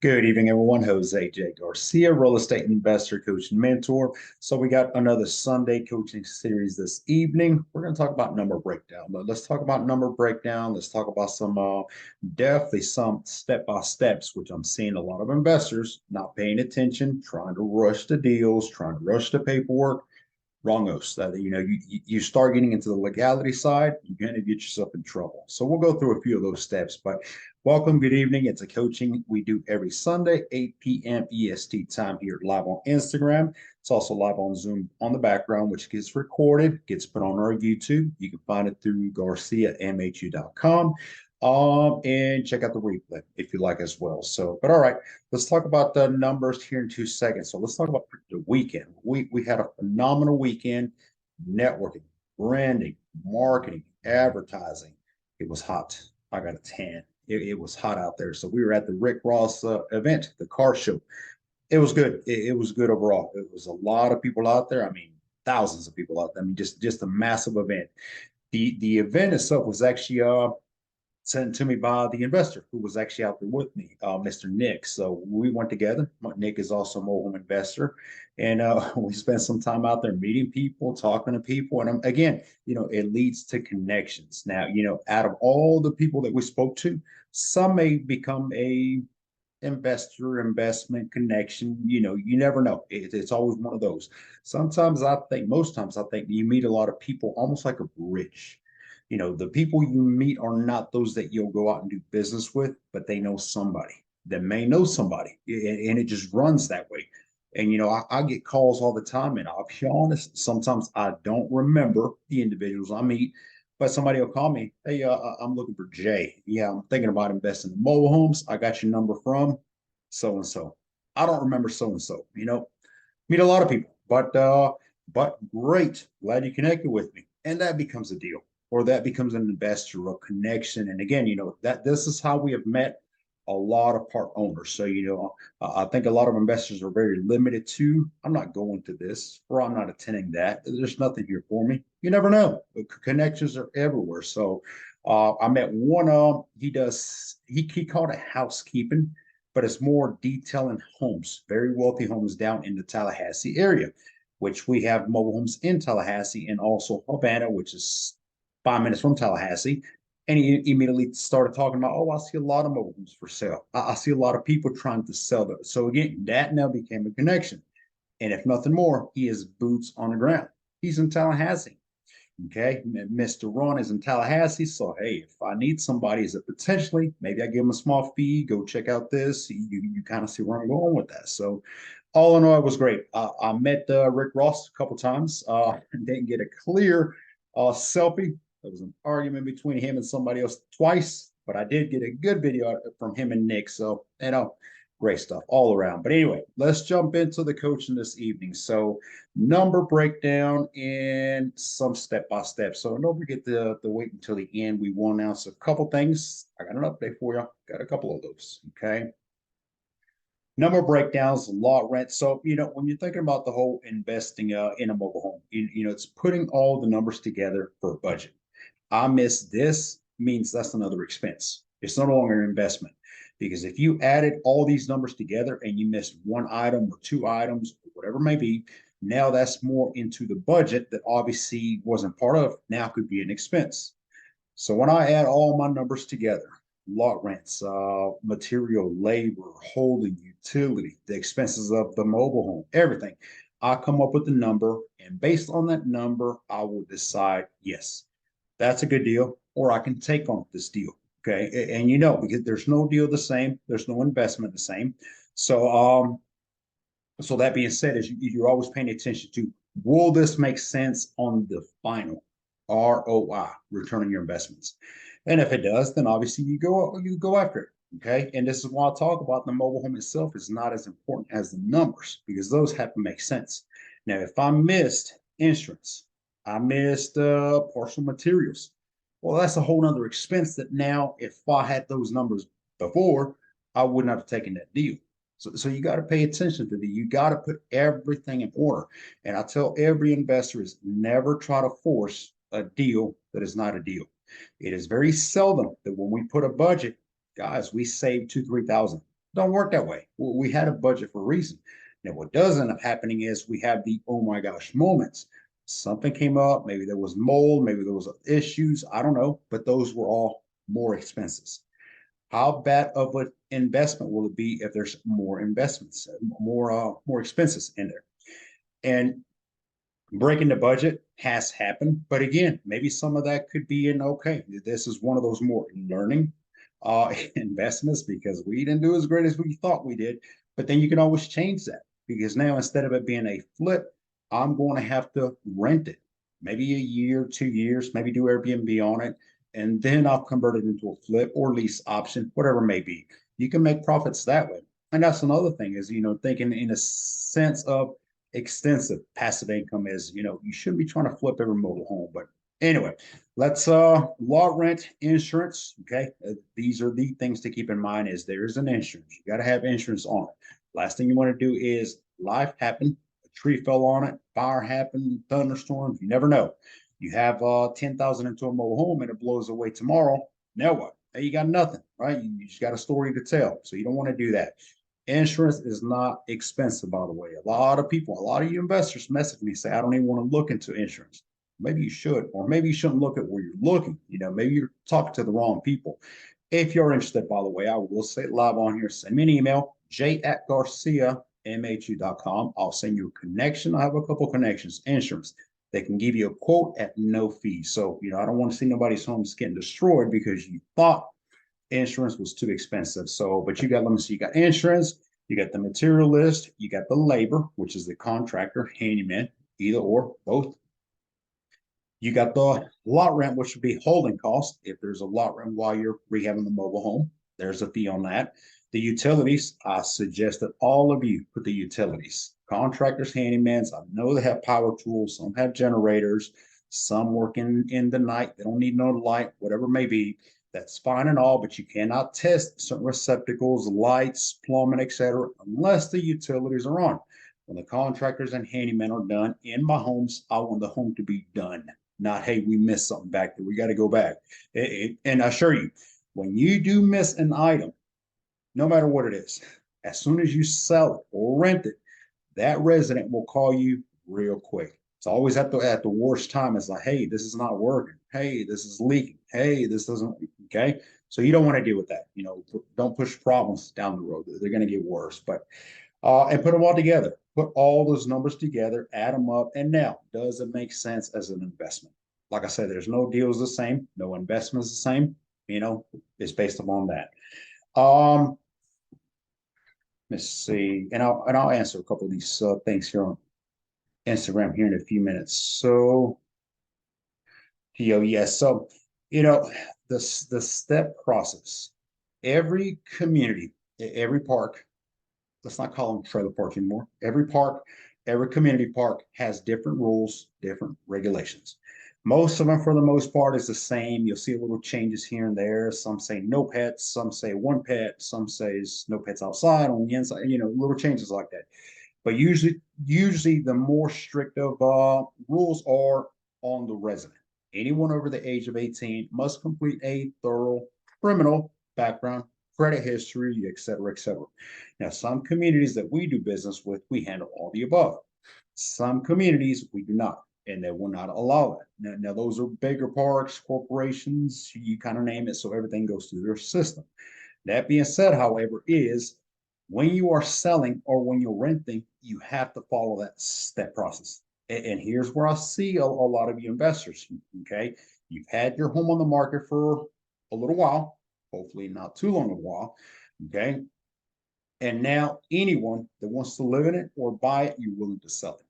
Good evening, everyone. Jose J. Garcia, real estate investor, coach, and mentor. So we got another Sunday coaching series this evening. We're going to talk about number breakdown. But let's talk about number breakdown. Let's talk about some definitely some step-by-steps, which I'm seeing a lot of investors not paying attention, trying to rush the deals, trying to rush the paperwork. Wrongos. That you start getting into the legality side, you're going to get yourself in trouble. So we'll go through a few of those steps. But welcome, good evening. It's a coaching we do every Sunday, 8 p.m. EST time here live on Instagram. It's also live on Zoom on the background, which gets recorded, gets put on our YouTube. You can find it through GarciaMHU.com. And check out the replay if you like as well. So, but all right, let's talk about the numbers here in 2 seconds. So let's talk about the weekend. We had a phenomenal weekend, networking, branding, marketing, advertising. It was hot. I got a tan. It was hot out there. So we were at the Rick Ross event, the car show. It was good. It was good overall. It was a lot of people out there. I mean, thousands of people out there. I mean, just a massive event. The event itself was actually sent to me by the investor who was actually out there with me, Mr. Nick. So we went together. Nick is also a mobile home investor. And we spent some time out there meeting people, talking to people. And again, it leads to connections. Now, out of all the people that we spoke to, some may become a investor investment connection. You never know. It's always one of those. Most times I think you meet a lot of people almost like a bridge. The people you meet are not those that you'll go out and do business with, but they know somebody that may know somebody, and it just runs that way. And I get calls all the time, and I'll be honest, sometimes I don't remember the individuals I meet, but somebody will call me, hey, I'm looking for Jay. Yeah, I'm thinking about investing in mobile homes. I got your number from so and so. I don't remember so and so. Meet a lot of people, but great, glad you connected with me, and that becomes a deal, or that becomes an investor or connection. And again, that this is how we have met a lot of part owners. So I think a lot of investors are very limited to, I'm not going to this, or I'm not attending that. There's nothing here for me. You never know. Connections are everywhere. So I met one. He called it housekeeping, but it's more detailing homes, very wealthy homes down in the Tallahassee area, which we have mobile homes in Tallahassee and also Havana, which is 5 minutes from Tallahassee. And he immediately started talking about, oh, I see a lot of mobile homes for sale. I see a lot of people trying to sell those. So again, that now became a connection. And if nothing more, he has boots on the ground. He's in Tallahassee. Okay, Mr. Ron is in Tallahassee. So, hey, if I need somebody, is it potentially, maybe I give him a small fee, go check out this. You kind of see where I'm going with that. So, all in all, it was great. I met Rick Ross a couple times. Didn't get a clear selfie. There was an argument between him and somebody else twice, but I did get a good video from him and Nick. So, great stuff all around. But anyway, let's jump into the coaching this evening. So, number breakdown and some step by step. So, don't forget to wait until the end. We will announce a couple things. I got an update for you. Got a couple of those. Okay. Number breakdowns, lot rent. So, when you're thinking about the whole investing in a mobile home, it's putting all the numbers together for a budget. I miss this means that's another expense. It's no longer an investment, because if you added all these numbers together and you missed one item or two items, or whatever it may be, now that's more into the budget that obviously wasn't part of. Now could be an expense. So when I add all my numbers together, lot rents, material, labor, holding, utility, the expenses of the mobile home, everything, I come up with a number, and based on that number, I will decide, yes, that's a good deal, or I can take on this deal. Okay. And because there's no deal the same, there's no investment the same. So that being said, you're always paying attention to, will this make sense on the final ROI, return on your investments? And if it does, then obviously you go after it. Okay. And this is why I talk about the mobile home itself is not as important as the numbers, because those have to make sense. Now, if I missed insurance, I missed partial materials, well, that's a whole nother expense that now, if I had those numbers before, I would not have taken that deal. So you got to pay attention to you got to put everything in order. And I tell every investor is never try to force a deal that is not a deal. It is very seldom that when we put a budget, guys, we save 2,000, 3,000. Don't work that way. We had a budget for a reason. Now, what does end up happening is we have the oh my gosh moments. Something came up, maybe there was mold, maybe there was issues, I don't know, but those were all more expenses. How bad of an investment will it be if there's more investments, more expenses in there? And breaking the budget has happened, but again, maybe some of that could be in okay. This is one of those more learning investments because we didn't do as great as we thought we did. But then you can always change that because now instead of it being a flip, I'm going to have to rent it, maybe a year, 2 years, maybe do Airbnb on it, and then I'll convert it into a flip or lease option, whatever it may be. You can make profits that way. And that's another thing is, thinking in a sense of extensive passive income is, you shouldn't be trying to flip every mobile home. But anyway, let's law rent insurance. Okay. These are the things to keep in mind is there's an insurance. You got to have insurance on it. Last thing you want to do is life happen, a tree fell on it, fire happened, thunderstorms, you never know. You have 10,000 into a mobile home and it blows away tomorrow. Now what? Hey, you got nothing, right? You just got a story to tell. So you don't want to do that. Insurance is not expensive, by the way. A lot of people, a lot of you investors message me, say, I don't even want to look into insurance. Maybe you should, or maybe you shouldn't look at where you're looking. Maybe you're talking to the wrong people. If you're interested, by the way, I will say it live on here. Send me an email, j@garciamhu.com. I'll send you a connection. I have a couple connections, insurance. They can give you a quote at no fee. So, I don't want to see nobody's homes getting destroyed because you thought insurance was too expensive. So, but let me see, you got insurance, you got the material list, you got the labor, which is the contractor, handyman, either or, both. You got the lot rent, which would be holding cost. If there's a lot rent while you're rehabbing the mobile home, there's a fee on that. The utilities, I suggest that all of you put the utilities. Contractors, handymans, I know they have power tools, some have generators, some work in the night, they don't need no light, whatever it may be. That's fine and all, but you cannot test certain receptacles, lights, plumbing, etc., unless the utilities are on. When the contractors and handymen are done in my homes, I want the home to be done. Not, hey, we missed something back there. We got to go back. And I assure you, when you do miss an item, no matter what it is, as soon as you sell it or rent it, that resident will call you real quick. It's always at the worst time. It's like, hey, this is not working. Hey, this is leaking. Hey, this doesn't. Okay, so you don't want to deal with that. Don't push problems down the road. They're going to get worse. But and put them all together. Put all those numbers together, add them up, and now does it make sense as an investment? Like I said, there's no deals the same, no investments the same. It's based upon that. Let's see, and I'll answer a couple of these things here on Instagram here in a few minutes. So, yes, so the step process. Every community, every park. Let's not call them trailer parks anymore. Every park, every community park has different rules, different regulations. Most of them, for the most part, is the same. You'll see little changes here and there. Some say no pets, some say one pet, some says no pets outside on the inside. Little changes like that. But usually the more strict of rules are on the resident. Anyone over the age of 18 must complete a thorough criminal background, credit history, et cetera, et cetera. Now, some communities that we do business with, we handle all the above. Some communities we do not, and they will not allow that. Now those are bigger parks, corporations, you kind of name it, so everything goes through their system. That being said, however, is when you are selling or when you're renting, you have to follow that step process. And here's where I see a lot of you investors. Okay, you've had your home on the market for a little while, hopefully not too long a while. Okay, and now anyone that wants to live in it or buy it, you're willing to sell it.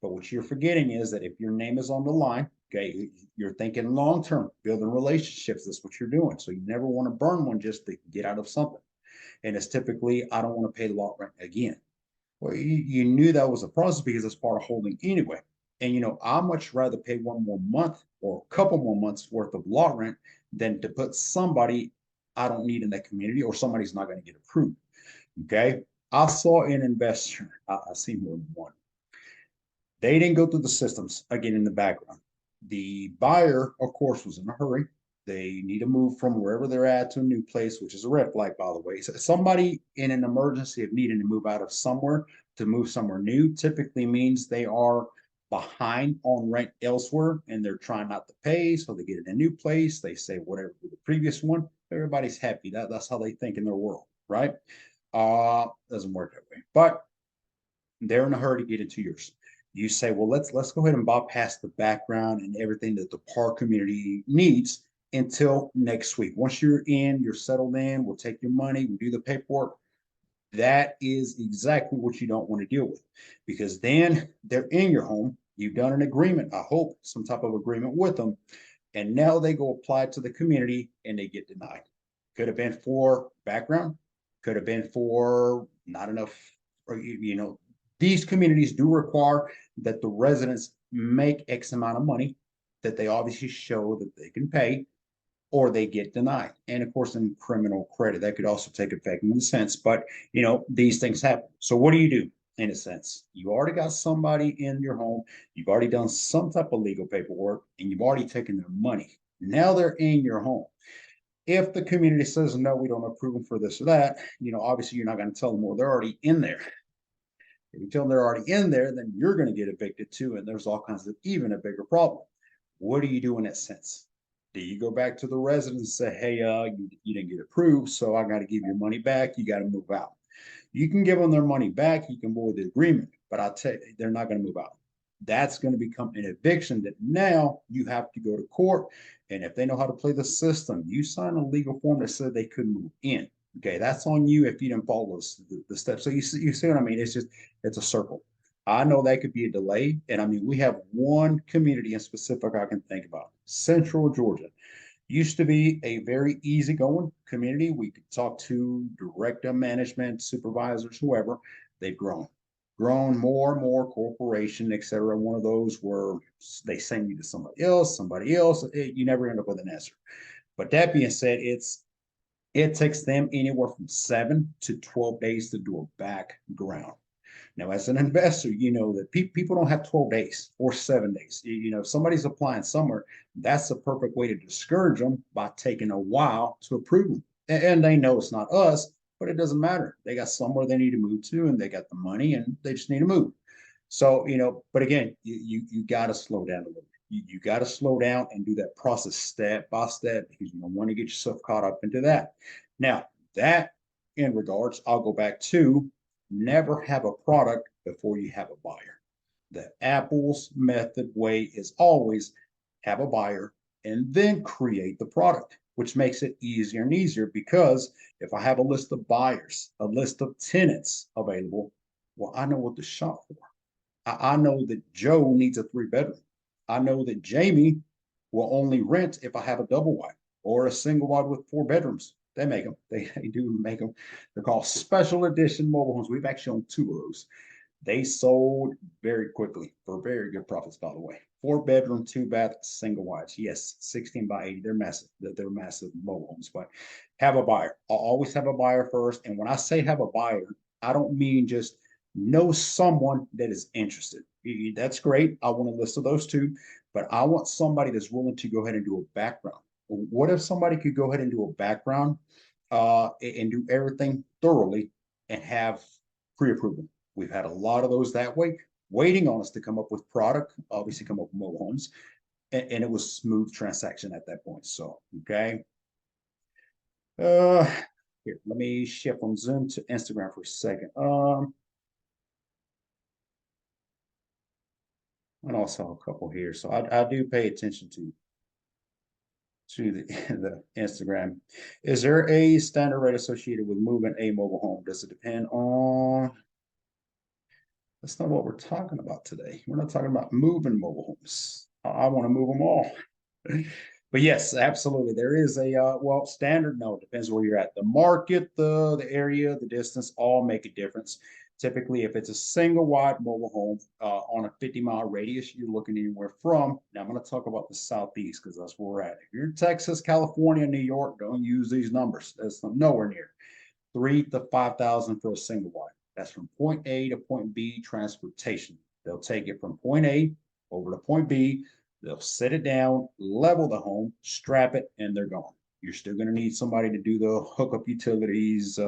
But what you're forgetting is that if your name is on the line, okay, you're thinking long term, building relationships. That's what you're doing. So you never want to burn one just to get out of something. And it's typically, I don't want to pay lot rent again. Well, you knew that was a process because it's part of holding anyway. And I'd much rather pay one more month or a couple more months worth of lot rent than to put somebody I don't need in that community or somebody's not going to get approved. Okay. I saw an investor, I see more than one. They didn't go through the systems again in the background. The buyer, of course, was in a hurry. They need to move from wherever they're at to a new place, which is a red flag, by the way. So somebody in an emergency of needing to move out of somewhere to move somewhere new typically means they are behind on rent elsewhere and they're trying not to pay. So they get in a new place. They say whatever for the previous one. Everybody's happy. That's how they think in their world, right? Doesn't work that way. But they're in a hurry to get into yours. You say, well, let's go ahead and bypass the background and everything that the park community needs until next week. Once you're in, you're settled in, we'll take your money, we'll do the paperwork. That is exactly what you don't want to deal with because then they're in your home. You've done an agreement, I hope, some type of agreement with them. And now they go apply to the community and they get denied. Could have been for background, could have been for not enough, or these communities do require that the residents make X amount of money that they obviously show that they can pay, or they get denied. And of course, in criminal credit, that could also take effect in a sense. But these things happen. So what do you do? In a sense, you already got somebody in your home, you've already done some type of legal paperwork, and you've already taken their money. Now they're in your home. If the community says no, we don't approve them for this or that, obviously you're not going to tell them, well, they're already in there. If you tell them they're already in there, then you're going to get evicted too, and there's all kinds of even a bigger problem. What do you do in that sense? Do you go back to the residents and say, hey, you didn't get approved, so I got to give your money back. You got to move out. You can give them their money back. You can void the agreement, but I'll tell you, they're not going to move out. That's going to become an eviction that now you have to go to court. And if they know how to play the system, you sign a legal form that said they couldn't move in. Okay, that's on you if you didn't follow the steps. So you see what I mean? It's a circle. I know that could be a delay. And I mean, we have one community in specific I can think about, Central Georgia. Used to be a very easygoing community. We could talk to director, management, supervisors, whoever. They've grown more and more corporation, et cetera. One of those where they send you to somebody else. You never end up with an answer. But that being said, it takes them anywhere from 7 to 12 days to do a background. Now, as an investor, you know that people don't have 12 days or 7 days. If somebody's applying somewhere, that's the perfect way to discourage them by taking a while to approve them. And they know it's not us, but it doesn't matter. They got somewhere they need to move to and they got the money and they just need to move. So, but again, you got to slow down a little bit. You got to slow down and do that process step by step because you don't want to get yourself caught up into that. Now, that in regards, I'll go back to never have a product before you have a buyer. The Apple's method way is always have a buyer and then create the product, which makes it easier and easier because if I have a list of buyers, a list of tenants available, well, I know what to shop for. I know that Joe needs a 3-bedroom. I know that Jamie will only rent if I have a double wide or a single wide with 4 bedrooms. They make them. They do make them. They're called special edition mobile homes. We've actually owned 2 of those. They sold very quickly for very good profits, by the way. 4-bedroom, 2-bath, single wides. Yes, 16 by 80. They're massive. They're massive mobile homes, but have a buyer. I'll always have a buyer first. And when I say have a buyer, I don't mean just know someone that is interested. That's great. I want a list of those too, but I want somebody that's willing to go ahead and do a background. What if somebody could go ahead and do a background and do everything thoroughly and have pre-approval? We've had a lot of those that way, waiting on us to come up with product, obviously come up with mobile homes, and it was smooth transaction at that point. So, okay. Here, let me shift from Zoom to Instagram for a second. And also a couple here. So I do pay attention to the Instagram. Is there a standard rate associated with moving a mobile home? Does it depend on? That's not what we're talking about today. We're not talking about moving mobile homes. I want to move them all. But yes, absolutely. There is a standard. No, it depends where you're at. The market, the area, the distance, all make a difference. Typically, if it's a single wide mobile home on a 50-mile radius, you're looking anywhere from. Now, I'm going to talk about the Southeast because that's where we're at. If you're in Texas, California, New York, don't use these numbers. That's nowhere near 3,000 to 5,000 for a single wide. That's from point A to point B transportation. They'll take it from point A over to point B. They'll set it down, level the home, strap it, and they're gone. You're still going to need somebody to do the hookup utilities,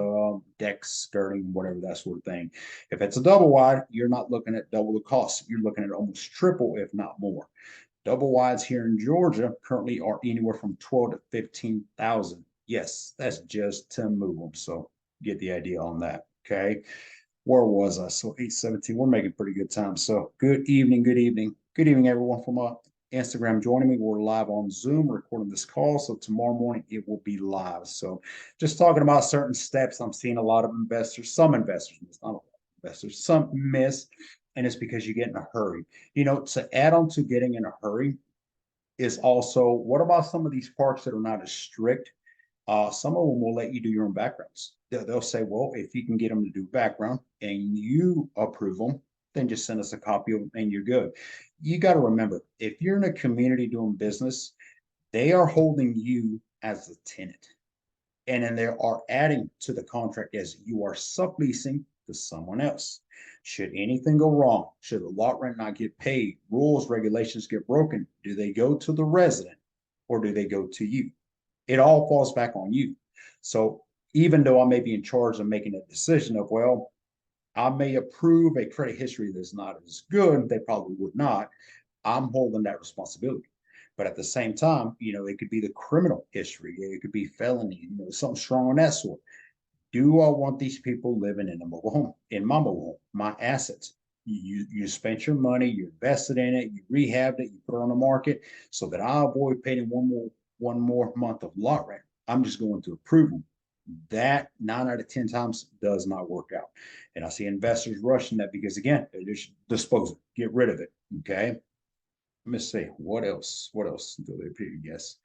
decks, skirting, whatever, that sort of thing. If it's a double wide, you're not looking at double the cost. You're looking at almost triple, if not more. Double wides here in Georgia currently are anywhere from 12 to 15,000. Yes, that's just to move them. So get the idea on that. Okay. Where was I? So 8:17. We're making pretty good time. So good evening, good evening, good evening, everyone from Instagram joining me. We're live on Zoom recording this call. So tomorrow morning it will be live. So just talking about certain steps. I'm seeing a lot of investors, some investors, not a lot of investors, some miss, and it's because you get in a hurry. To add on to getting in a hurry is also what about some of these parks that are not as strict? Some of them will let you do your own backgrounds. They'll say, well, if you can get them to do background and you approve them, then just send us a copy of them and you're good. You got to remember, if you're in a community doing business, they are holding you as a tenant. And then they are adding to the contract as you are subleasing to someone else. Should anything go wrong, should the lot rent not get paid, rules, regulations get broken, do they go to the resident or do they go to you? It all falls back on you. So even though I may be in charge of making a decision of, well, I may approve a credit history that's not as good, they probably would not. I'm holding that responsibility. But at the same time, it could be the criminal history, it could be felony, something strong on that sort. Do I want these people living in a mobile home, in my mobile home, my assets? You spent your money, you invested in it, you rehabbed it, you put it on the market so that I avoid paying one more month of lot rent. I'm just going to approve them. That 9 out of 10 times does not work out. And I see investors rushing that because again, they just dispose it, get rid of it. Okay. Let me see. What else? What else do they appear? Yes.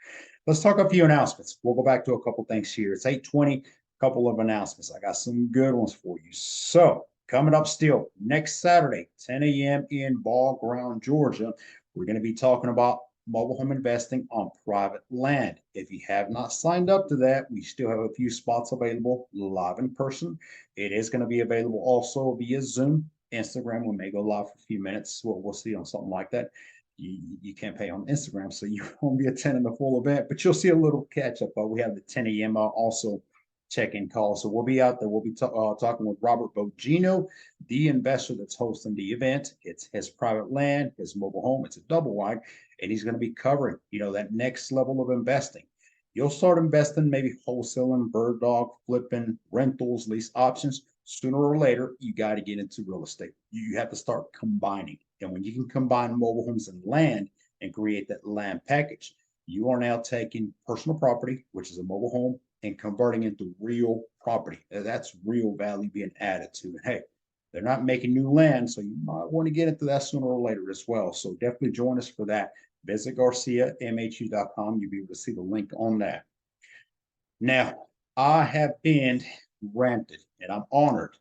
Let's talk a few announcements. We'll go back to a couple things here. It's 8:20, couple of announcements. I got some good ones for you. So coming up still next Saturday, 10 a.m. in Ball Ground, Georgia, we're going to be talking about mobile home investing on private land. If you have not signed up to that, we still have a few spots available live in person. It is going to be available also via Zoom, Instagram. We may go live for a few minutes. We'll see on something like that. You can't pay on Instagram, so you won't be attending the full event, but you'll see a little catch up. We have the 10 a.m. Also check-in call. So we'll be out there. We'll be talking with Robert Bogino, the investor that's hosting the event. It's his private land, his mobile home. It's a double wide, and he's going to be covering, that next level of investing. You'll start investing, maybe wholesaling, bird dog, flipping, rentals, lease options. Sooner or later, you got to get into real estate. You have to start combining. And when you can combine mobile homes and land and create that land package, you are now taking personal property, which is a mobile home, and converting into real property. That's real value being added to it. Hey, they're not making new land, so you might want to get into that sooner or later as well. So definitely join us for that. Visit GarciaMHU.com. You'll be able to see the link on that. Now, I have been granted, and I'm honored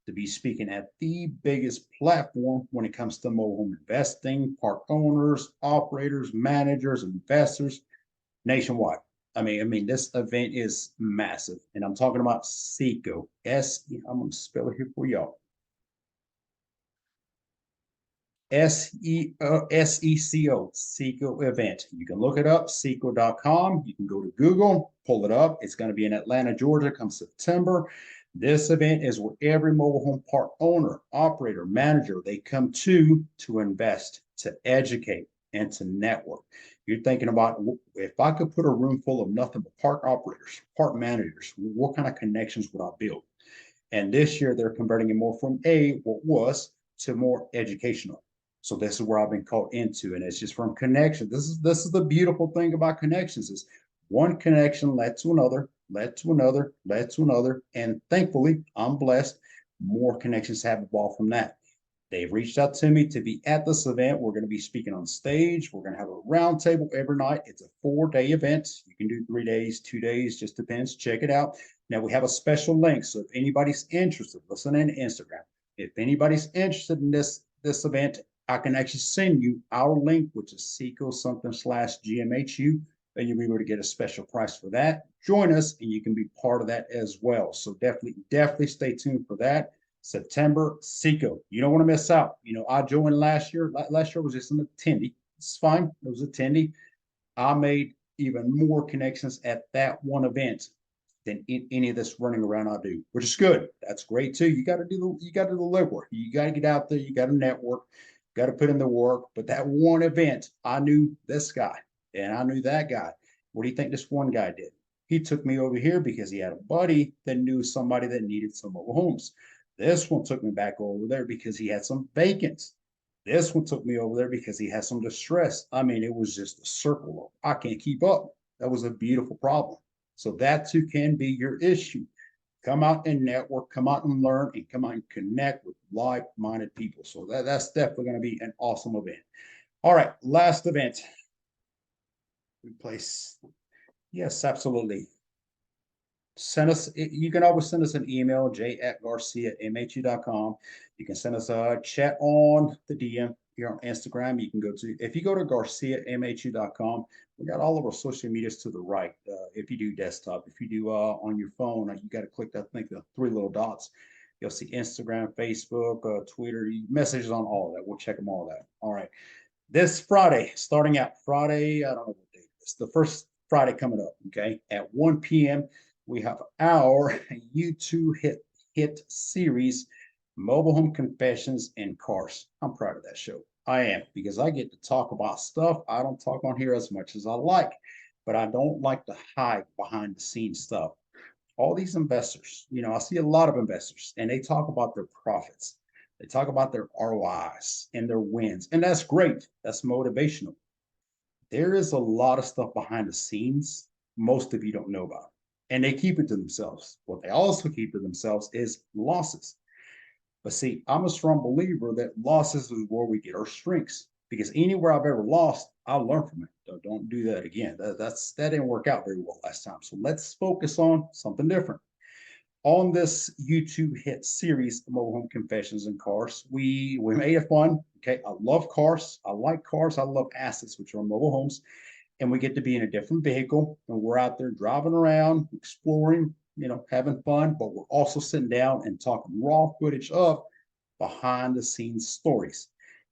to be speaking at the biggest platform when it comes to mobile home investing, park owners, operators, managers, investors nationwide. I mean, this event is massive, and I'm talking about SECO. I'm going to spell it here for y'all. SECO, SECO event. You can look it up, seco.com. You can go to Google, pull it up. It's going to be in Atlanta, Georgia, come September. This event is where every mobile home park owner, operator, manager, they come to invest, to educate, and to network. You're thinking about, if I could put a room full of nothing but park operators, park managers, what kind of connections would I build? And this year they're converting it more from what was to more educational. So this is where I've been called into, and it's just from connection. This is the beautiful thing about connections is one connection led to another, led to another, led to another, and thankfully I'm blessed. More connections have evolved from that. They've reached out to me to be at this event. We're going to be speaking on stage. We're going to have a roundtable every night. It's a 4-day event. You can do 3 days, 2 days, just depends. Check it out. Now we have a special link. So if anybody's interested, listen in Instagram. If anybody's interested in this event, I can actually send you our link, which is seco something/GMHU, and you'll be able to get a special price for that. Join us, and you can be part of that as well. So definitely stay tuned for that. September, SECO. You don't want to miss out. I joined last year. Last year was just an attendee. It's fine. It was attendee. I made even more connections at that one event than in any of this running around I do, which is good. That's great too. You got to do the legwork. You got to get out there. You got to network. Got to put in the work. But that one event, I knew this guy and I knew that guy. What do you think this one guy did? He took me over here because he had a buddy that knew somebody that needed some mobile homes. This one took me back over there because he had some vacants. This one took me over there because he had some distress. I mean, it was just a circle of, I can't keep up. That was a beautiful problem. So that too can be your issue. Come out and network, come out and learn, and come out and connect with like-minded people. So that's definitely going to be an awesome event. All right, last event. We place. Yes, absolutely. Send us, you can always send us an email, j@garcia@mhu.com. You can send us a chat on the DM here on Instagram. You can go to, if you go to garcia@mhu.com, we got all of our social medias to the right. If you do desktop, if you do on your phone, you got to click that, I think the three little dots. You'll see Instagram, Facebook, Twitter, messages on all of that. We'll check them all out. All right. This Friday, starting out Friday, I don't know what day it's the first Friday coming up, okay, at 1 p.m. We have our YouTube hit series, Mobile Home Confessions and Cars. I'm proud of that show. I am, because I get to talk about stuff I don't talk on here as much as I like, but I don't like to hide behind the scenes stuff. All these investors, I see a lot of investors and they talk about their profits. They talk about their ROIs and their wins, and that's great. That's motivational. There is a lot of stuff behind the scenes most of you don't know about, and they keep it to themselves. What they also keep to themselves is losses. But see, I'm a strong believer that losses is where we get our strengths, because anywhere I've ever lost, I'll learn from it. Don't do that again. That didn't work out very well last time. So let's focus on something different. On this YouTube hit series, Mobile Home Confessions and Cars, we made it fun. Okay, I love cars. I like cars. I love assets, which are mobile homes. And we get to be in a different vehicle, and we're out there driving around, exploring, having fun. But we're also sitting down and talking raw footage of behind the scenes stories.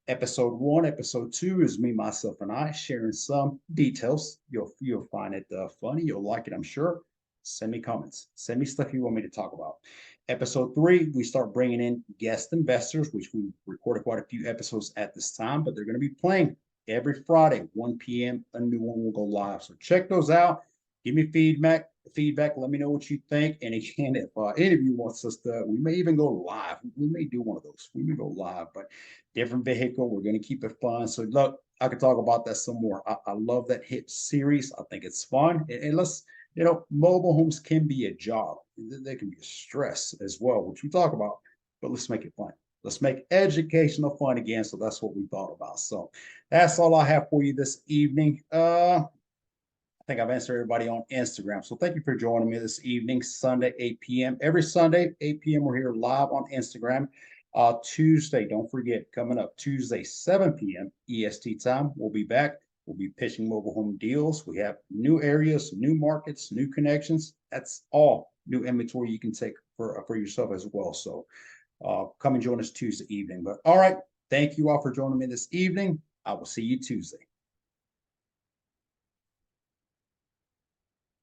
Episode 1, episode 2 is me, myself, and I sharing some details. You'll find it funny. You'll like it, I'm sure. Send me comments. Send me stuff you want me to talk about. Episode 3, we start bringing in guest investors, which we recorded quite a few episodes at this time, but they're going to be playing every Friday, 1 p.m. A new one will go live. So check those out. Give me feedback. Let me know what you think. And again, if any of you wants us to, we may even go live. We may do one of those. We may go live, but different vehicle. We're going to keep it fun. So look, I could talk about that some more. I love that hit series. I think it's fun. And let's, mobile homes can be a job. They can be a stress as well, which we talk about, but let's make it fun. Let's make educational fun again. So that's what we thought about. So that's all I have for you this evening. I think I've answered everybody on Instagram. So thank you for joining me this evening, Sunday, 8 p.m. Every Sunday, 8 p.m. We're here live on Instagram. Tuesday, don't forget, coming up Tuesday, 7 p.m. EST time, we'll be back. We'll be pitching mobile home deals. We have new areas, new markets, new connections. That's all new inventory you can take for yourself as well. So come and join us Tuesday evening. But all right, thank you all for joining me this evening. I will see you Tuesday.